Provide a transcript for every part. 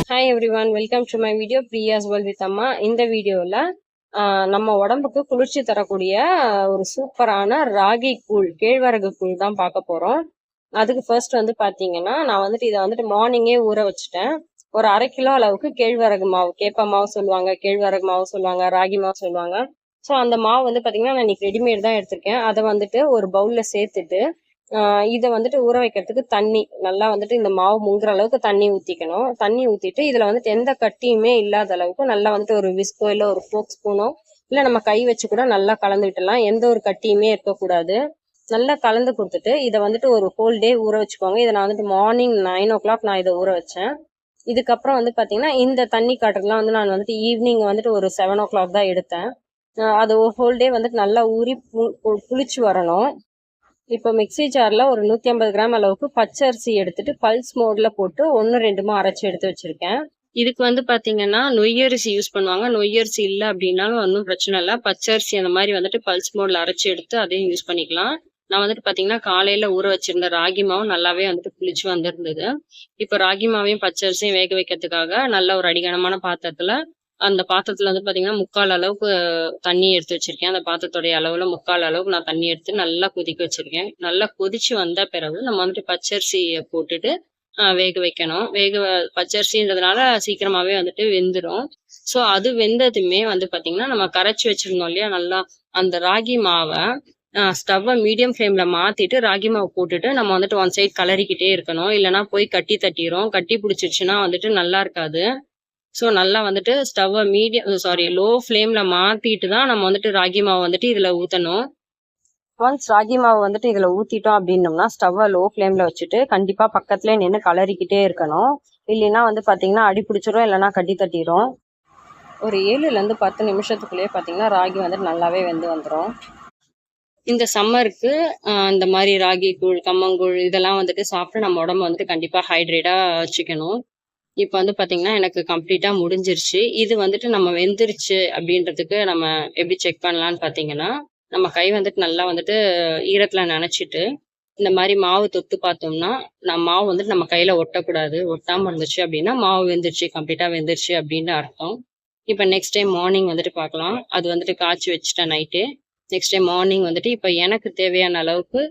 Hi everyone, welcome to my video Priya's world with அம்மா. இந்த வீடியோவில் நம்ம உடம்புக்கு குளிர்ச்சி தரக்கூடிய ஒரு சூப்பரான ராகி கூழ், கேழ்வரகு கூழ் தான் பார்க்க போகிறோம். அதுக்கு ஃபர்ஸ்ட் வந்து பார்த்தீங்கன்னா, நான் வந்துட்டு இதை வந்துட்டு மார்னிங்கே ஊற வச்சுட்டேன். ஒரு 1/2 கிலோ அளவுக்கு கேழ்வரகு மாவு, கேப்ப மாவு சொல்லுவாங்க, கேழ்வரகு மாவு சொல்லுவாங்க, ராகி மாவு சொல்லுவாங்க. ஸோ அந்த மாவு வந்து பார்த்தீங்கன்னா நான் இன்னைக்கு ரெடிமேட் தான் எடுத்திருக்கேன். அதை வந்துட்டு ஒரு பவுலில் சேர்த்துட்டு இதை வந்துட்டு ஊற வைக்கிறதுக்கு தண்ணி நல்லா வந்துட்டு இந்த மாவு முங்குற அளவுக்கு தண்ணி ஊற்றிக்கணும். தண்ணி ஊற்றிட்டு இதில் வந்துட்டு எந்த கட்டியுமே இல்லாத அளவுக்கு நல்லா வந்துட்டு ஒரு விஸ்கோ இல்லை ஒரு ஃபோக் ஸ்பூனோ இல்லை நம்ம கை வச்சு கூட நல்லா கலந்து விட்டுலாம். எந்த ஒரு கட்டியுமே இருக்கக்கூடாது. நல்லா கலந்து கொடுத்துட்டு இதை வந்துட்டு ஒரு ஹோல் டே ஊற வச்சுக்கோங்க. இதை நான் வந்துட்டு மார்னிங் 9 o'clock நான் இதை ஊற வச்சேன். இதுக்கப்புறம் வந்து பார்த்தீங்கன்னா இந்த தண்ணி காட்டுறதுலாம் வந்து நான் வந்துட்டு ஈவினிங் வந்துட்டு ஒரு 7 o'clock தான் எடுத்தேன். அது ஒரு ஹோல் டே வந்துட்டு நல்லா ஊறி புளிச்சு வரணும். இப்போ மிக்சி ஜாரில் ஒரு 150 கிராம் அளவுக்கு பச்சரிசி எடுத்துட்டு பல்ஸ் மோட்ல போட்டு 1-2 அரைச்சி எடுத்து வச்சிருக்கேன். இதுக்கு வந்து பார்த்தீங்கன்னா நொய்யரிசி யூஸ் பண்ணுவாங்க. நொய்யரிசி இல்லை அப்படின்னாலும் ஒன்றும் பிரச்சனை இல்லை. பச்சரிசி அந்த மாதிரி வந்துட்டு பல்ஸ் மோட்ல அரைச்சி எடுத்து அதையும் யூஸ் பண்ணிக்கலாம். நான் வந்துட்டு பார்த்தீங்கன்னா காலையில் ஊற வச்சிருந்த ராகி மாவு நல்லாவே வந்துட்டு புளிச்சு வந்திருந்தது. இப்போ ராகி மாவையும் பச்சரிசியும் வேக வைக்கிறதுக்காக நல்ல ஒரு அடிகனமான பாத்திரத்தில் அந்த பாத்திரத்துல வந்து பாத்தீங்கன்னா 3/4 அளவுக்கு தண்ணி எடுத்து வச்சிருக்கேன். அந்த பாத்திரத்துடைய அளவுல 3/4 அளவுக்கு நான் தண்ணி எடுத்து நல்லா கொதிக்க வச்சிருக்கேன். நல்லா கொதிச்சு வந்த பிறகு நம்ம வந்துட்டு பச்சரிசியை போட்டுட்டு வேக வைக்கணும். பச்சரிசின்றதுனால சீக்கிரமாவே வந்துட்டு வெந்துடும். ஸோ அது வெந்ததுமே வந்து பாத்தீங்கன்னா நம்ம கரைச்சி வச்சிருந்தோம் இல்லையா, நல்லா அந்த ராகி மாவை ஸ்டவ்வை மீடியம் ஃப்ளேம்ல மாத்திட்டு ராகி மாவு போட்டுட்டு நம்ம வந்துட்டு ஒன் சைட் கலரிக்கிட்டே இருக்கணும். இல்லைன்னா போய் கட்டி தட்டிரும். கட்டி பிடிச்சிருச்சுன்னா வந்துட்டு நல்லா இருக்காது. ஸோ நல்லா வந்துட்டு ஸ்டவ்வை லோ ஃப்ளேமில் மாற்றிட்டு தான் நம்ம வந்துட்டு ராகி மாவு வந்துட்டு இதில் ஊற்றணும். ஒன்ஸ் ராகி மாவு வந்துட்டு இதில் ஊற்றிட்டோம் அப்படின்னோம்னா ஸ்டவ்வை லோ ஃப்ளேமில் வச்சுட்டு கண்டிப்பாக பக்கத்துலேயே நின்று கலரிக்கிட்டே இருக்கணும். இல்லைன்னா வந்து பார்த்தீங்கன்னா அடி பிடிச்சிரும், இல்லைன்னா கட்டி தட்டிடும். ஒரு 7-10 நிமிஷத்துக்குள்ளேயே பார்த்தீங்கன்னா ராகி வந்துட்டு நல்லாவே வெந்து வந்துடும். இந்த சம்மருக்கு இந்த மாதிரி ராகி கூழ், கம்மங்கூழ் இதெல்லாம் வந்துட்டு சாப்பிட்டு நம்ம உடம்பு வந்துட்டு கண்டிப்பாக ஹைட்ரேட்டாக வச்சுக்கணும். இப்போ வந்து பார்த்தீங்கன்னா எனக்கு கம்ப்ளீட்டாக முடிஞ்சிருச்சு. இது வந்துட்டு நம்ம வெந்துருச்சு அப்படின்றதுக்கு நம்ம எப்படி செக் பண்ணலான்னு பார்த்தீங்கன்னா, நம்ம கை வந்துட்டு நல்லா வந்துட்டு ஈரத்தில் நனைச்சிட்டு இந்த மாதிரி மாவு தொட்டு பார்த்தோம்னா மாவு வந்துட்டு நம்ம கையில் ஒட்டக்கூடாது. ஒட்டாமல் இருந்துச்சு அப்படின்னா மாவு வெந்துருச்சு, கம்ப்ளீட்டாக வெந்துருச்சு அப்படின்னு அர்த்தம். இப்போ நெக்ஸ்ட் டைம் மார்னிங் வந்துட்டு பார்க்கலாம். அது வந்துட்டு காய்ச்சி வச்சுட்டேன் நைட்டு. நெக்ஸ்ட் டைம் மார்னிங் வந்துட்டு இப்போ எனக்கு தேவையான அளவுக்கு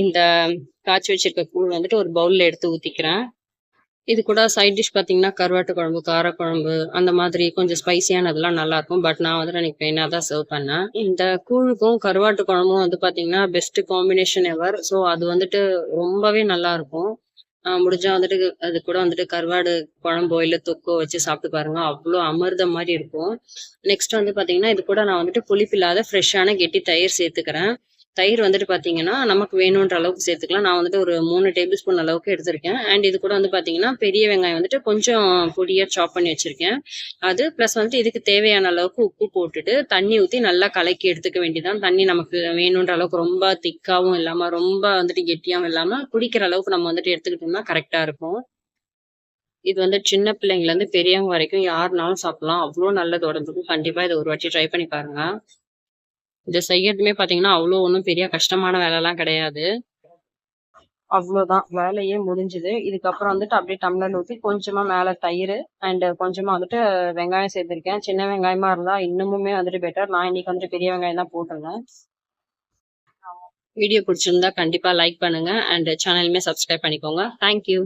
இந்த காய்ச்சி வச்சிருக்க கூழ் வந்துட்டு ஒரு பவுலில் எடுத்து ஊற்றிக்கிறேன். இது கூட சைட் டிஷ் பார்த்தீங்கன்னா கருவாட்டு குழம்பு, காரக்குழம்பு அந்த மாதிரி கொஞ்சம் ஸ்பைசியானதெல்லாம் நல்லா இருக்கும். பட் நான் வந்துட்டு எனக்கு பிளைனாக தான் சர்வ் பண்ணேன். இந்த கூழுக்கும் கருவாட்டு குழம்பும் வந்து பார்த்தீங்கன்னா பெஸ்ட் காம்பினேஷன் எவர். ஸோ அது வந்துட்டு ரொம்பவே நல்லா இருக்கும். முடிஞ்சா வந்துட்டு அது கூட வந்துட்டு கருவாடு குழம்போ இல்லை தொக்கோ வச்சு சாப்பிட்டு பாருங்க, அவ்வளோ அமிர்தம் மாதிரி இருக்கும். நெக்ஸ்ட் வந்து பார்த்தீங்கன்னா இது கூட நான் வந்துட்டு புளிப்பில்லாத ஃப்ரெஷ்ஷான கெட்டி தயிர் சேர்த்துக்கிறேன். தயிர் வந்துட்டு பார்த்தீங்கன்னா நமக்கு வேணுன்ற அளவுக்கு சேர்த்துக்கலாம். நான் வந்துட்டு ஒரு 3 டேபிள் ஸ்பூன் அளவுக்கு எடுத்திருக்கேன். அண்ட் இது கூட வந்து பார்த்தீங்கன்னா பெரிய வெங்காயம் வந்துட்டு கொஞ்சம் பொடியாக சாப் பண்ணி வச்சிருக்கேன். அது ப்ளஸ் வந்துட்டு இதுக்கு தேவையான அளவுக்கு உப்பு போட்டுட்டு தண்ணி ஊற்றி நல்லா கலக்கி எடுத்துக்க வேண்டியதான். தண்ணி நமக்கு வேணுன்ற அளவுக்கு ரொம்ப திக்காகவும் இல்லாமல் ரொம்ப வந்துட்டு கெட்டியாகவும் இல்லாமல் குடிக்கிற அளவுக்கு நம்ம வந்துட்டு எடுத்துக்கிட்டோம்னா கரெக்டாக இருக்கும். இது வந்து சின்ன பிள்ளைங்கலேருந்து பெரியவங்க வரைக்கும் யாருனாலும் சாப்பிடலாம். அவ்வளோ நல்லது உடம்புக்கு. கண்டிப்பாக இதை ஒரு வாட்டி ட்ரை பண்ணி பாருங்க. இதை செய்யறதுமே பார்த்தீங்கன்னா அவ்வளோ ஒன்றும் பெரிய கஷ்டமான வேலைலாம் கிடையாது. அவ்வளோதான், வேலையே முடிஞ்சுது. இதுக்கப்புறம் வந்துட்டு அப்படியே டம்ளர் ஊற்றி கொஞ்சமாக மேலே தயிர் அண்ட் கொஞ்சமாக வந்துட்டு வெங்காயம் சேர்த்துருக்கேன். சின்ன வெங்காயமா இருந்தால் இன்னமுமே வந்துட்டு பெட்டர். நான் இன்னைக்கு வந்துட்டு பெரிய வெங்காயம் தான் போட்டிருந்தேன். வீடியோ பிடிச்சிருந்தா கண்டிப்பாக லைக் பண்ணுங்க அண்ட் சேனலுமே சப்ஸ்கிரைப் பண்ணிக்கோங்க. தேங்க்யூ.